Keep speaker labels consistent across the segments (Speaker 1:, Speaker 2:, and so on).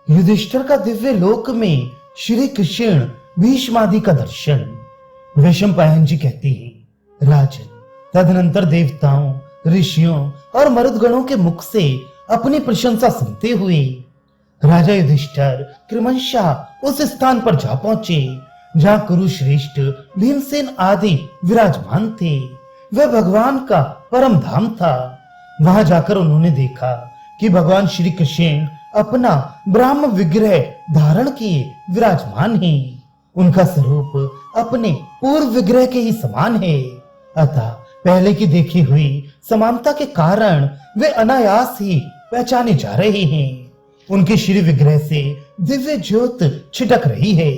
Speaker 1: युधिष्ठिर का दिव्य लोक में श्री कृष्ण भीष्मादि का दर्शन। वैशंपायन जी कहते हैं, राजन, तदनंतर देवताओं, ऋषियों और मरुदगणों के मुख से अपनी प्रशंसा सुनते हुए राजा युधिष्ठिर क्रमशः उस स्थान पर जा पहुंचे जहां कुरुश्रेष्ठ भीमसेन आदि विराजमान थे। वह भगवान का परम धाम था। वहां जाकर उन्होंने देखा कि भगवान श्री कृष्ण अपना ब्राह्म विग्रह धारण किए विराजमान हैं। उनका स्वरूप अपने पूर्व विग्रह के ही समान है। अतः पहले की देखी हुई समानता के कारण वे अनायास ही पहचाने जा रहे हैं। उनके श्री विग्रह से दिव्य ज्योत छिटक रही है।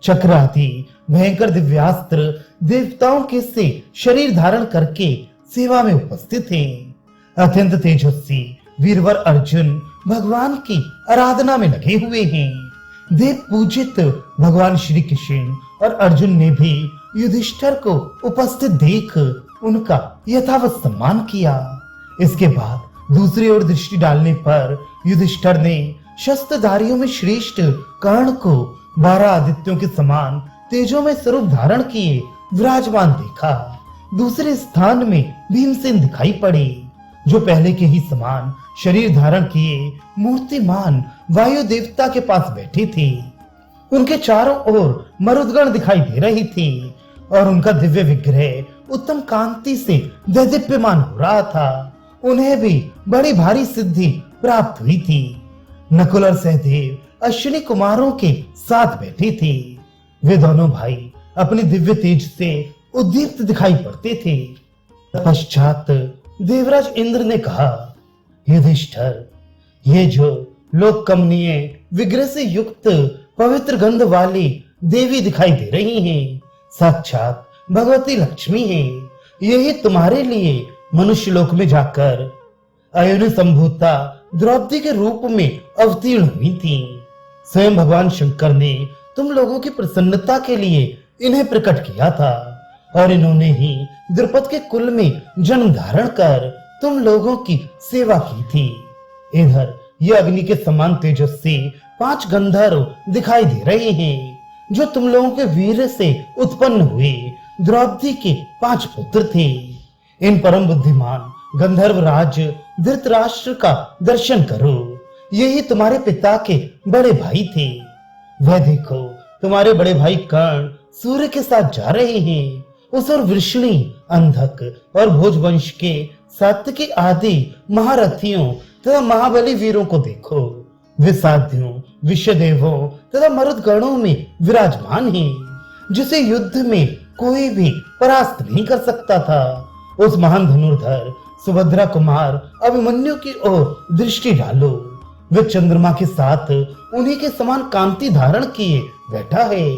Speaker 1: चक्र आदि भयंकर दिव्यास्त्र देवताओं के से शरीर धारण करके सेवा में उपस्थित हैं। अत्यंत तेजस्वी वीरवर अर्जुन भगवान की आराधना में लगे हुए हैं। देव पूजित भगवान श्री कृष्ण और अर्जुन ने भी युधिष्ठिर को उपस्थित देख उनका यथावत सम्मान किया। इसके बाद दूसरी ओर दृष्टि डालने पर युधिष्ठिर ने शस्त्रधारियों में श्रेष्ठ कर्ण को 12 आदित्यों के समान तेजों में स्वरूप धारण किए विराजमान देखा। दूसरे स्थान में भीमसेन दिखाई पड़े, जो पहले के ही समान शरीर धारण किए मूर्तिमान वायु देवता के पास बैठे थे। उनके चारों ओर मरुदगण दिखाई दे रही थी और उनका दिव्य विग्रह उत्तम कांति से दैदीप्यमान हो रहा था। उन्हें भी बड़ी भारी सिद्धि प्राप्त हुई थी। नकुल और सहदेव अश्विनी कुमारों के साथ बैठे थे। वे दोनों भाई अपने दिव्य तेज से उद्दीप्त दिखाई पड़ते थे। पश्चात देवराज इंद्र ने कहा, युधिष्ठिर, ये जो लोक कमनीय विग्रह से युक्त पवित्र गंध वाली देवी दिखाई दे रही हैं, साक्षात भगवती लक्ष्मी है। यही तुम्हारे लिए मनुष्य लोक में जाकर अयोनि संभूता द्रौपदी के रूप में अवतीर्ण हुई थी। स्वयं भगवान शंकर ने तुम लोगों की प्रसन्नता के लिए इन्हें प्रकट किया था और इन्होंने ही द्रुपद के कुल में जन्म धारण कर तुम लोगों की सेवा की थी। इधर ये अग्नि के समान तेजस्वी 5 गंधर्व दिखाई दे रहे हैं, जो तुम लोगों के वीर से उत्पन्न हुए द्रौपदी के 5 पुत्र थे। इन परम बुद्धिमान गंधर्व राज धृतराष्ट्र का दर्शन करो। यही तुम्हारे पिता के बड़े भाई थे। वह देखो, तुम्हारे बड़े भाई कर्ण सूर्य के साथ जा रहे हैं। उस और वृष्णि, अंधक और भोजवंश के सात्विकी आदि महारथियों तथा महाबली वीरों को देखो। वे साध्यों, विश्वदेवों तथा मरुदगणों में विराजमान हैं, जिसे युद्ध में कोई भी परास्त नहीं कर सकता था। उस महान धनुर्धर सुभद्रा कुमार अभिमन्यु की ओर दृष्टि डालो। वे चंद्रमा के साथ उन्हीं के समान कांति धारण किए बैठा है।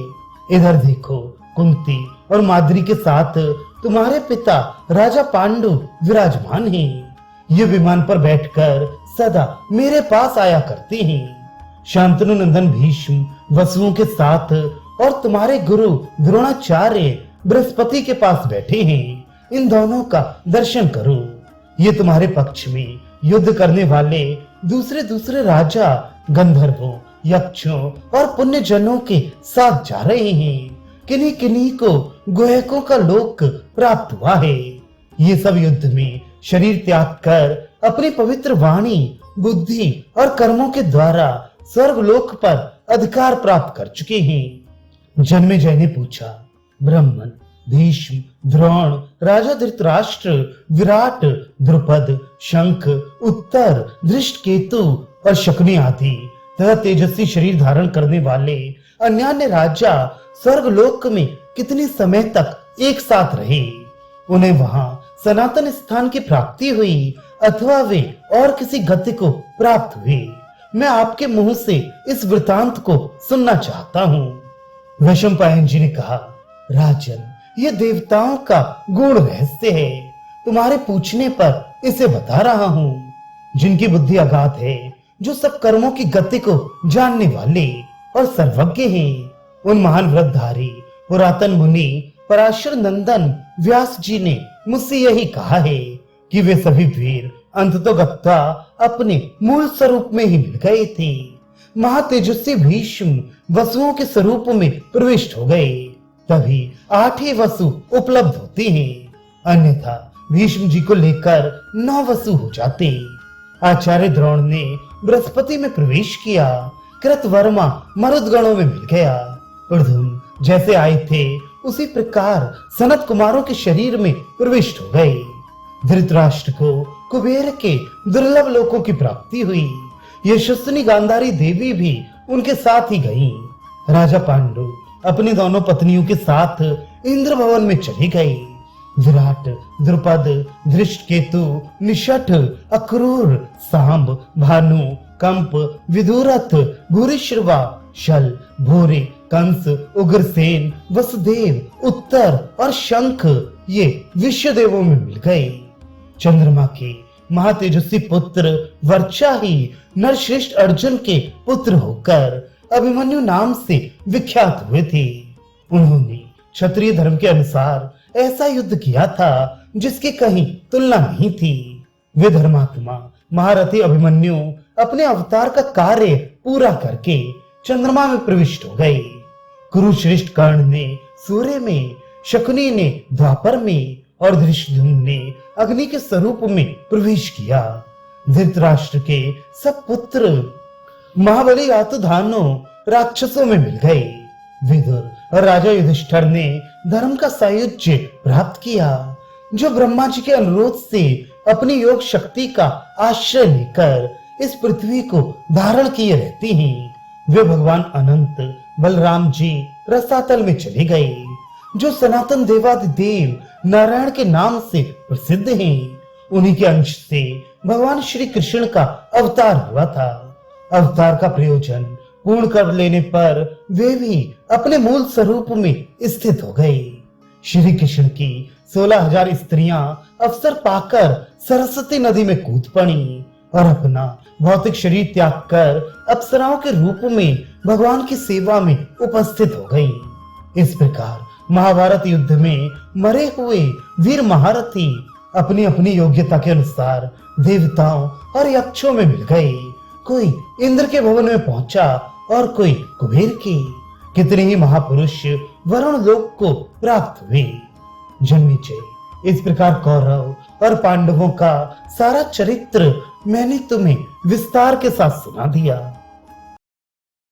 Speaker 1: इधर देखो, कुंती और माद्री के साथ तुम्हारे पिता राजा पांडु विराजमान हैं। ये विमान पर बैठकर सदा मेरे पास आया करते हैं। शांतनु नंदन भीष्म वसुओं के साथ और तुम्हारे गुरु द्रोणाचार्य बृहस्पति के पास बैठे हैं। इन दोनों का दर्शन करो। ये तुम्हारे पक्ष में युद्ध करने वाले दूसरे राजा गंधर्वों, यक्षों और पुण्य जनों के साथ जा रहे हैं। किन्हीं किन्हीं को गुहकों का लोक प्राप्त हुआ है। ये सब युद्ध में शरीर त्याग कर अपनी पवित्र वाणी, बुद्धि और कर्मों के द्वारा स्वर्गलोक पर अधिकार प्राप्त कर चुके हैं। जन्मेजय ने पूछा, ब्राह्मण, भीष्म, द्रोण, राजा धृतराष्ट्र, विराट, द्रुपद, शंख, उत्तर, धृष्टकेतु और शकुनी आदि तथा तेजस्वी शरीर धारण करने वाले अन्य राजा स्वर्गलोक में कितने समय तक एक साथ रहे? उन्हें वहां सनातन स्थान की प्राप्ति हुई अथवा वे और किसी गति को प्राप्त हुए? मैं आपके मुंह से इस वृतांत को सुनना चाहता हूँ। वैशंपायन जी ने कहा, राजन, ये देवताओं का गूढ़ रहस्य है। तुम्हारे पूछने पर इसे बता रहा हूँ। जिनकी बुद्धि अगाध है, जो सब कर्मों की गति को जानने वाले और सर्वज्ञ हैं, उन महान व्रतधारी पुरातन मुनि पराशर नंदन व्यास जी ने मुझसे यही कहा है कि वे सभी वीर अंततोगत्वा अपने मूल स्वरूप में ही मिल गए थे। महातेजस्वी भीष्म वसुओं के स्वरूप में प्रविष्ट हो गए, तभी 8 ही वसु उपलब्ध होते हैं, अन्यथा भीष्म जी को लेकर 9 वसु हो जाते। आचार्य द्रोण ने बृहस्पति में प्रवेश किया, कृतवर्मा मरुदगणों में मिल गया, ऊर्ध्वम जैसे आए थे उसी प्रकार सनत कुमारों के शरीर में प्रविष्ट हो गए। धृतराष्ट्र को कुबेर के दुर्लभ लोकों की प्राप्ति हुई, यशस्विनी गांधारी देवी भी उनके साथ ही गईं। राजा पांडु अपनी दोनों पत्नियों के साथ इंद्र भवन में चले गए। विराट, द्रुपद, धृष्टकेतु, निषठ, अक्रूर, सांब, भानु, कंप, विदुरथ, भूरिश्रवा, शल, भूरि, कंस, उग्रसेन, वसुदेव, उत्तर और शंख ये विश्व देवों में मिल गए। चंद्रमा के महातेजस्वी पुत्र वर्चा ही नरश्रेष्ठ अर्जुन के पुत्र होकर अभिमन्यु नाम से विख्यात हुए थे। उन्होंने क्षत्रिय धर्म के अनुसार ऐसा युद्ध किया था जिसकी कहीं तुलना नहीं थी। वे धर्मात्मा महारथी अभिमन्यु अपने अवतार का कार्य पूरा करके चंद्रमा में प्रविष्ट हो गए। कुरुश्रेष्ठ कर्ण ने सूर्य में, शकुनी ने द्वापर में और धृष्टद्युम्न ने अग्नि के स्वरूप में प्रवेश किया। धृतराष्ट्र के सब पुत्र महाबली आतुधानों राक्षसों में मिल गए। विदुर और राजा युधिष्ठिर ने धर्म का सायुज्य प्राप्त किया, जो ब्रह्मा जी के अनुरोध से अपनी योग शक्ति का आश्रय लेकर इस पृथ्वी को धारण किए रहते हैं। वे भगवान अनंत बलराम जी रसातल में चले गए, जो सनातन देवादिदेव नारायण के नाम से प्रसिद्ध हैं। उन्हीं के अंश से भगवान श्री कृष्ण का अवतार हुआ था। अवतार का प्रयोजन पूर्ण कर लेने पर वे भी अपने मूल स्वरूप में स्थित हो गए। श्री कृष्ण की 16,000 स्त्रियां अवसर पाकर सरस्वती नदी में कूद पड़ी और अपना भौतिक शरीर त्याग कर अप्सराओं के रूप में भगवान की सेवा में उपस्थित हो गई। इस प्रकार महाभारत युद्ध में मरे हुए वीर महारथी अपनी अपनी योग्यता के अनुसार देवताओं और यक्षों में मिल गए। कोई इंद्र के भवन में पहुंचा और कोई कुबेर के। कितने ही महापुरुष वरुण लोक को प्राप्त हुए। जन्मेजय, इस प्रकार कौरव और पांडवों का सारा चरित्र मैंने तुम्हें विस्तार के साथ सुना दिया।